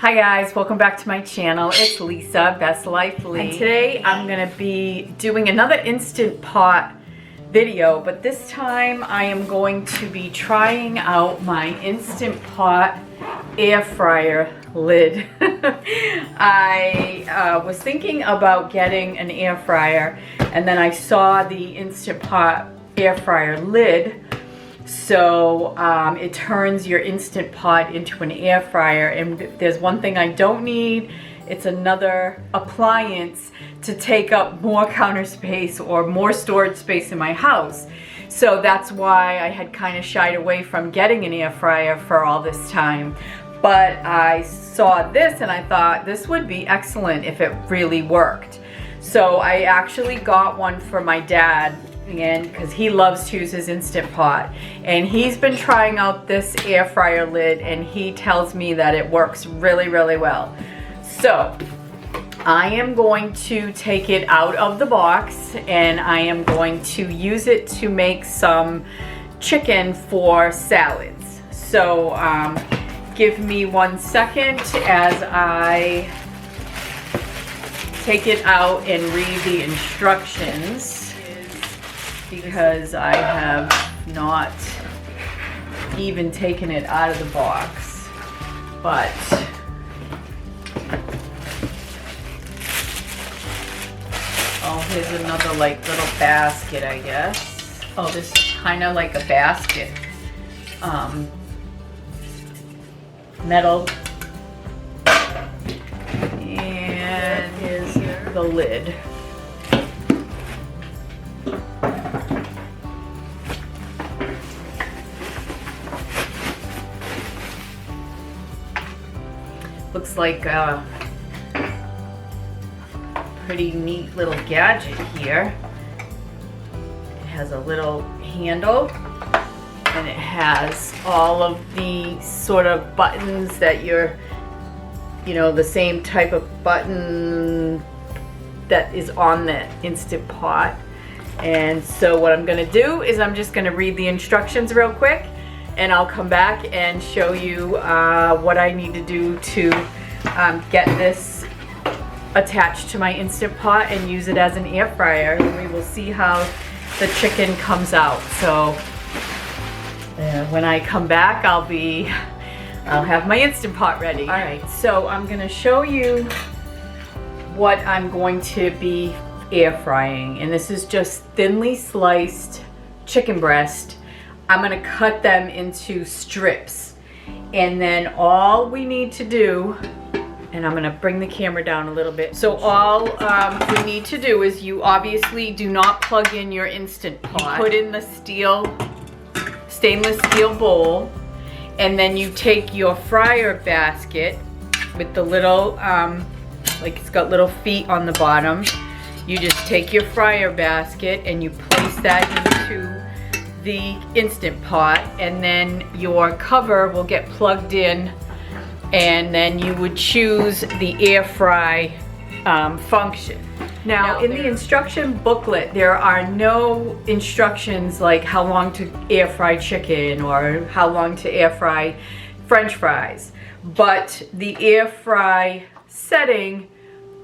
Hi guys, welcome back to my channel. It's Lisa, Best Life Lee. And today I'm gonna be doing another Instant Pot video, but this time I am going to be trying out my Instant Pot air fryer lid. I was thinking about getting an air fryer, and then I saw the Instant Pot air fryer lid. So it turns your Instant Pot into an air fryer, and if there's one thing I don't need, it's another appliance to take up more counter space or more storage space in my house. So that's why I had kind of shied away from getting an air fryer for all this time. But I saw this and I thought this would be excellent if it really worked. So I actually got one for my dad, and because he loves to use his Instant Pot, and he's been trying out this air fryer lid and he tells me that it works really well. So I am going to take it out of the box and I am going to use it to make some chicken for salads. So give me 1 second as I take it out and read the instructions, because I have not even taken it out of the box. But oh, here's another like little basket, I guess. Oh, this is kind of like a basket. Metal. And here's the lid. Looks like a pretty neat little gadget here. It has a little handle and it has all of the sort of buttons that the same type of button that is on the Instant Pot. And so what I'm gonna do is I'm just gonna read the instructions real quick, and I'll come back and show you what I need to do to get this attached to my Instant Pot and use it as an air fryer. And we will see how the chicken comes out. So when I come back, I'll have my Instant Pot ready. All right, so I'm gonna show you what I'm going to be air frying, and this is just thinly sliced chicken breast. I'm gonna cut them into strips, and then all we need to do, and I'm gonna bring the camera down a little bit. So all we need to do is, you obviously do not plug in your Instant Pot. You put in the stainless steel bowl, and then you take your fryer basket with the little, like it's got little feet on the bottom. You just take your fryer basket and you place that into the Instant Pot, and then your cover will get plugged in, and then you would choose the air fry function. Now in the instruction booklet, there are no instructions like how long to air fry chicken or how long to air fry French fries, but the air fry setting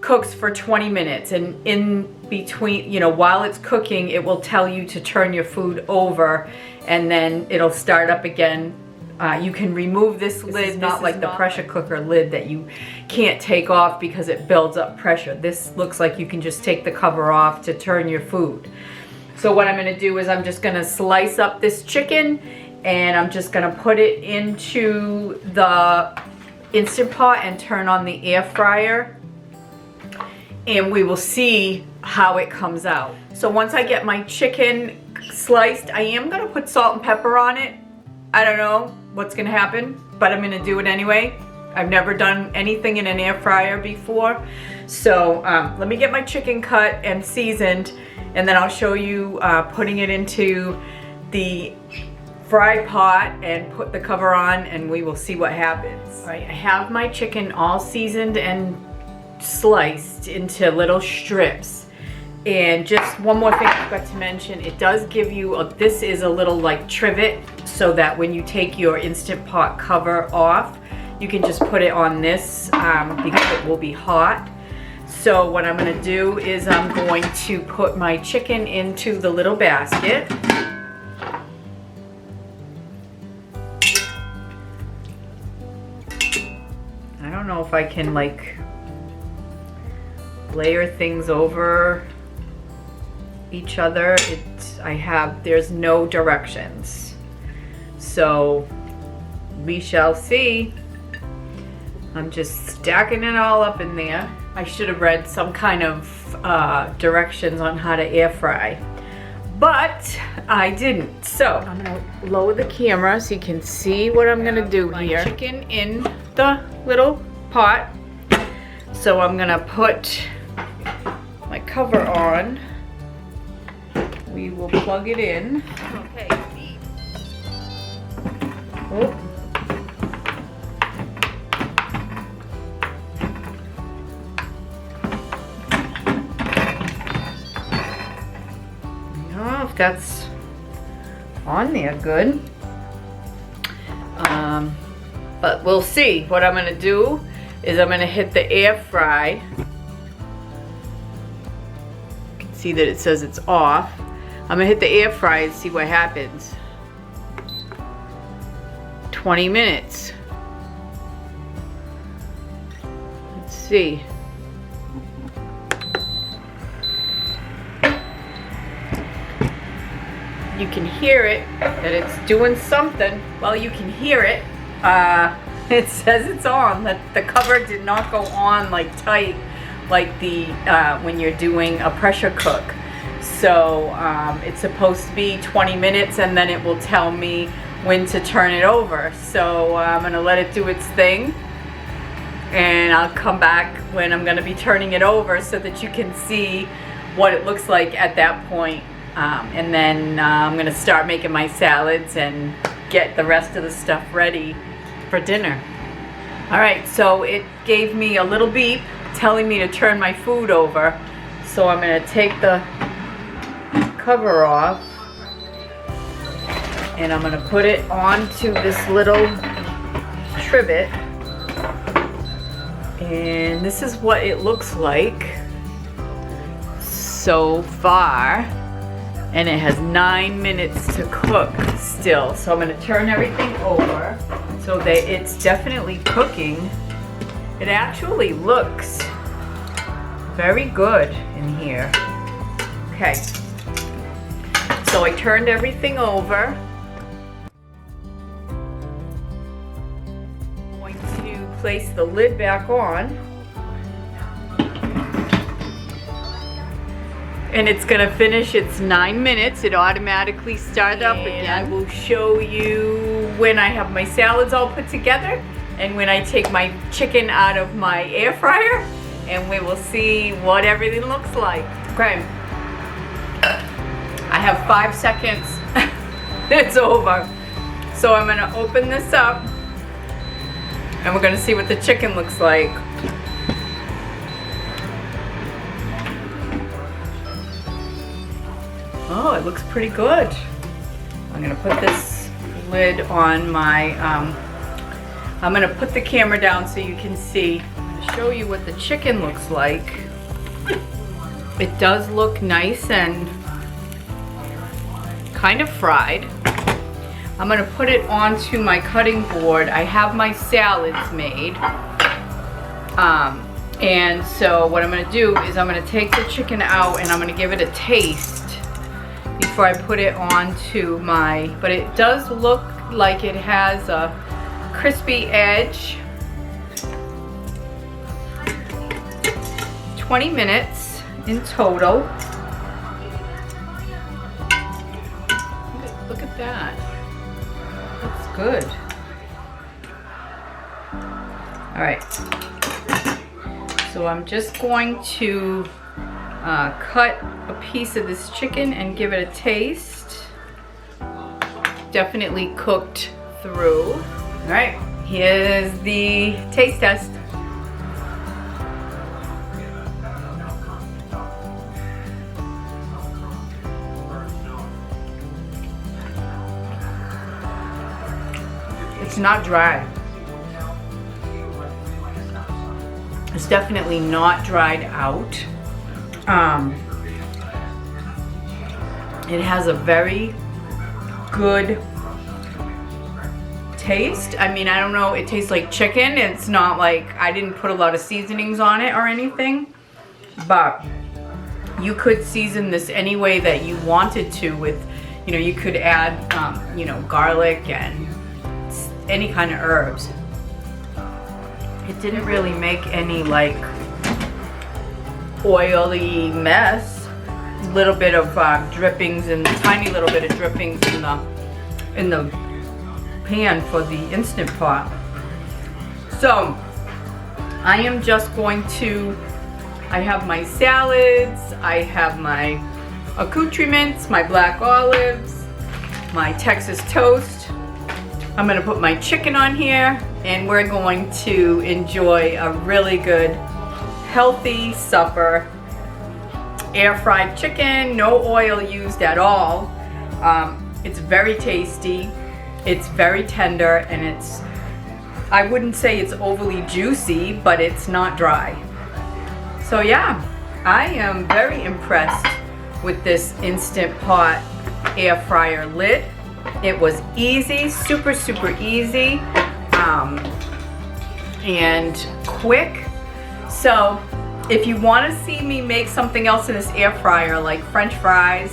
cooks for 20 minutes, and in between, while it's cooking, it will tell you to turn your food over, and then it'll start up again. You can remove this lid, not like the pressure cooker lid that you can't take off because it builds up pressure. This looks like you can just take the cover off to turn your food. So what I'm gonna do is I'm just gonna slice up this chicken, and I'm just gonna put it into the Instant Pot and turn on the air fryer, and we will see how it comes out. So once I get my chicken sliced, I am gonna put salt and pepper on it. I don't know what's gonna happen, but I'm gonna do it anyway. I've never done anything in an air fryer before. So let me get my chicken cut and seasoned, and then I'll show you putting it into the fry pot and put the cover on, and we will see what happens. All right, I have my chicken all seasoned and sliced into little strips. And just one more thing I forgot to mention, it does give you this is a little like trivet, so that when you take your Instant Pot cover off, you can just put it on this because it will be hot. So what I'm gonna do is I'm going to put my chicken into the little basket. I don't know if I can like layer things over each other. There's no directions. So we shall see. I'm just stacking it all up in there. I should have read some kind of directions on how to air fry, but I didn't. So I'm gonna lower the camera so you can see what I'm gonna do here. Chicken in the little pot. So I'm gonna put my cover on. We will plug it in. Okay. Oh. That's on there good, but we'll see. What I'm gonna do is I'm gonna hit the air fry. You can see that it says it's off. I'm gonna hit the air fry and see what happens. 20 minutes. Let's see. You can hear it, that it's doing something. Well, you can hear it. It says it's on. That the cover did not go on like tight, like the when you're doing a pressure cook. So it's supposed to be 20 minutes, and then it will tell me when to turn it over. So I'm gonna let it do its thing, and I'll come back when I'm gonna be turning it over so that you can see what it looks like at that point. And then I'm gonna start making my salads and get the rest of the stuff ready for dinner. All right, so it gave me a little beep telling me to turn my food over. So I'm gonna take the cover off and I'm gonna put it onto this little trivet. And this is what it looks like so far. And it has 9 minutes to cook still. So I'm gonna turn everything over so that it's definitely cooking. It actually looks very good in here. Okay, so I turned everything over. I'm going to place the lid back on. And it's gonna finish its 9 minutes. It automatically started up again. I will show you when I have my salads all put together and when I take my chicken out of my air fryer, and we will see what everything looks like. Okay, I have 5 seconds. It's over. So I'm gonna open this up and we're gonna see what the chicken looks like. Oh, it looks pretty good. I'm gonna put this lid on my, I'm gonna put the camera down so you can see. I'm gonna show you what the chicken looks like. It does look nice and kind of fried. I'm gonna put it onto my cutting board. I have my salads made. And so what I'm gonna do is I'm gonna take the chicken out and I'm gonna give it a taste before I put it onto my, but it does look like it has a crispy edge. 20 minutes in total. Look at that. That's good. All right. So I'm just going to cut a piece of this chicken and give it a taste. Definitely cooked through. All right, here's the taste test. It's not dry. It's definitely not dried out. It has a very good taste. I mean, I don't know, it tastes like chicken. It's not like, I didn't put a lot of seasonings on it or anything, but you could season this any way that you wanted to with, you know, you could add, you know, garlic and any kind of herbs. It didn't really make any like oily mess. Little bit of drippings and tiny little bit of drippings in the pan for the Instant Pot. So I am just going to, I have my salads, I have my accoutrements, my black olives, my Texas toast. I'm gonna put my chicken on here and we're going to enjoy a really good healthy supper. Air fried chicken, no oil used at all. It's very tasty, it's very tender, and it's, I wouldn't say it's overly juicy, but it's not dry. So yeah, I am very impressed with this Instant Pot air fryer lid. It was easy, super easy, and quick. So if you want to see me make something else in this air fryer, like French fries,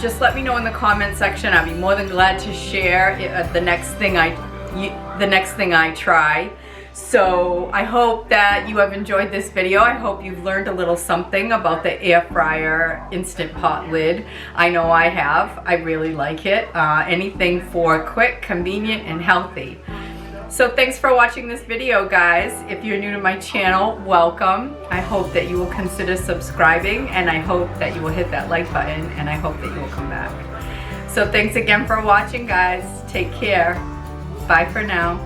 just let me know in the comment section. I'd be more than glad to share the next thing I try. So I hope that you have enjoyed this video. I hope you've learned a little something about the air fryer Instant Pot lid. I know I have. I really like it. Anything for quick, convenient, and healthy. So thanks for watching this video, guys. If you're new to my channel, welcome. I hope that you will consider subscribing, and I hope that you will hit that like button, and I hope that you will come back. So thanks again for watching, guys. Take care. Bye for now.